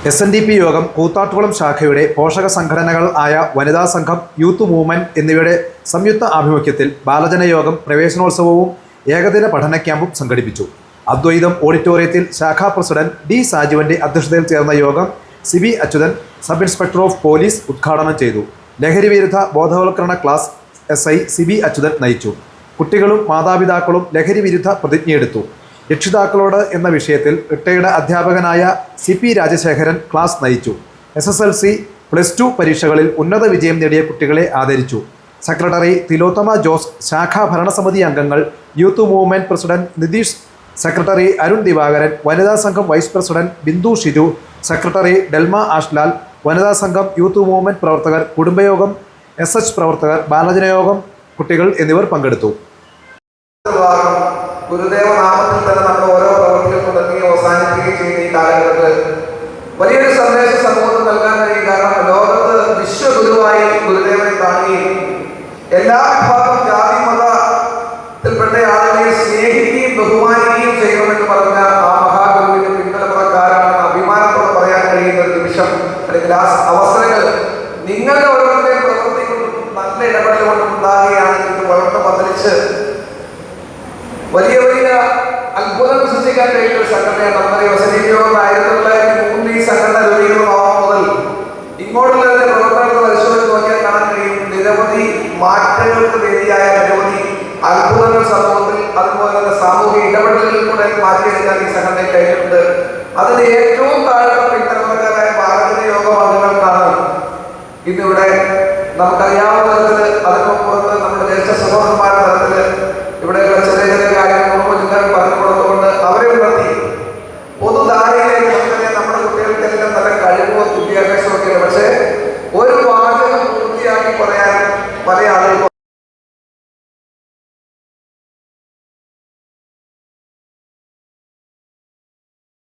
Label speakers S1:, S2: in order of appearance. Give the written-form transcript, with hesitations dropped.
S1: SNDP യോഗം കൂത്താട്ടുകുളം ശാഖയുടെ പോഷക സംഘടനകൾ ആയ വനിതാ സംഘം, യൂത്ത് മൂവ്മെന്റ് എന്നിവയുടെ സംയുക്ത ആഭിമുഖ്യത്തിൽ ബാലജന യോഗം, പ്രവേശനോത്സവവും ഏകദിന പഠന ക്യാമ്പും സംഘടിപ്പിച്ചു. അദ്വൈതം ഓഡിറ്റോറിയത്തിൽ ശാഖാ പ്രസിഡന്റ് D. സാജുവിന്റെ അധ്യക്ഷതയിൽ ചേർന്ന യോഗം CB Achuthan, sub inspector of police, ഉദ്ഘാടനം ചെയ്തു. ലഹരിവിരുദ്ധ ബോധവൽക്കരണ ക്ലാസ് SI CB അച്യുതൻ നയിച്ചു. കുട്ടികളും മാതാപിതാക്കളും ലഹരിവിരുദ്ധ പ്രതിജ്ഞയെടുത്തു. രക്ഷിതാക്കളോട് എന്ന വിഷയത്തിൽ റിട്ടയർഡ് അധ്യാപകനായ CP രാജശേഖരൻ ക്ലാസ് നയിച്ചു. SSLC, +2 പരീക്ഷകളിൽ ഉന്നത വിജയം നേടിയ കുട്ടികളെ ആദരിച്ചു. സെക്രട്ടറി തിലോത്തമ ജോസ്, ശാഖാ ഭരണസമിതി അംഗങ്ങൾ, youth movement president Nitish, secretary Arun Divakaran, വനിതാ സംഘം vice president Bindu Shiju, secretary Delma Ashlal, വനിതാ സംഘം, യൂത്ത് മൂവ്മെന്റ് പ്രവർത്തകർ, കുടുംബയോഗം, SH പ്രവർത്തകർ, ബാലജനയോഗം കുട്ടികൾ എന്നിവർ പങ്കെടുത്തു.
S2: ഗുരുദേവ നാമത്തിൽ തന്നെ നമ്മൾ ഓരോ പ്രവർത്തികൾ തുടങ്ങുകയും അവസാനിപ്പിക്കുകയും ചെയ്യുന്ന ഈ കാലഘട്ടത്തിൽ വലിയൊരു സന്ദേശം സമൂഹത്തിൽ നൽകാൻ കഴിയും. കാരണം ലോകത്ത് വിശ്വഗുരുവായി ഗുരുദേവനെ കാണുകയും എല്ലാ വിഭാഗം ജാതി മതത്തിൽപ്പെട്ട ആളുകളെ സ്നേഹിക്കുകയും ബഹുമാനിക്കുകയും ചെയ്യണമെന്ന് പറഞ്ഞ ആ മഹാഗുരുവിന്റെ പിന്തലമുറക്കാരാണെന്ന് അഭിമാനത്തോടെ പറയാൻ കഴിയുന്ന ഒരു നിമിഷം അല്ലെങ്കിൽ ആ അവസരങ്ങൾ നിങ്ങളുടെ ഓരോരുത്തരെയും പ്രവൃത്തി കൊണ്ടും നല്ല ഇടപെടൽ കൊണ്ടും ഉണ്ടാകുകയാണെങ്കിൽ ഇത് വളർന്ന് പന്തലിച്ച് വലിയ വലിയ അത്ഭുതം സൃഷ്ടിക്കാൻ കഴിയുന്ന ഒരു സംഘടനയാണ് നമ്മുടെ SNDP. 1903 ഈ സംഘടന രൂപീകൃതമാവാൻ മുതൽ ഇങ്ങോട്ടുള്ള പ്രവർത്തനങ്ങൾ പരിശോധിച്ച് നോക്കിയാൽ കാണാൻ കഴിയും. നിരവധി മാറ്റങ്ങൾക്ക് വേദിയായ നിരവധി അത്ഭുതങ്ങൾ സമൂഹത്തിൽ, അതുപോലെ തന്നെ സാമൂഹിക ഇടപെടലുകളിൽ കൂടെ മാറ്റിയെടുക്കാൻ ഈ സംഘടന കഴിഞ്ഞിട്ടുണ്ട്. അതിന് ഏറ്റവും താഴെ പിന്തലമുറക്കാരായ ബാലജന യോഗം അംഗങ്ങൾക്കാണ് ഇന്നിവിടെ നമുക്കറിയാവുന്ന തരത്തിൽ അതിനു പുറത്ത് നമ്മുടെ ജ്യേഷ്ഠ സഹോദരന്മാർ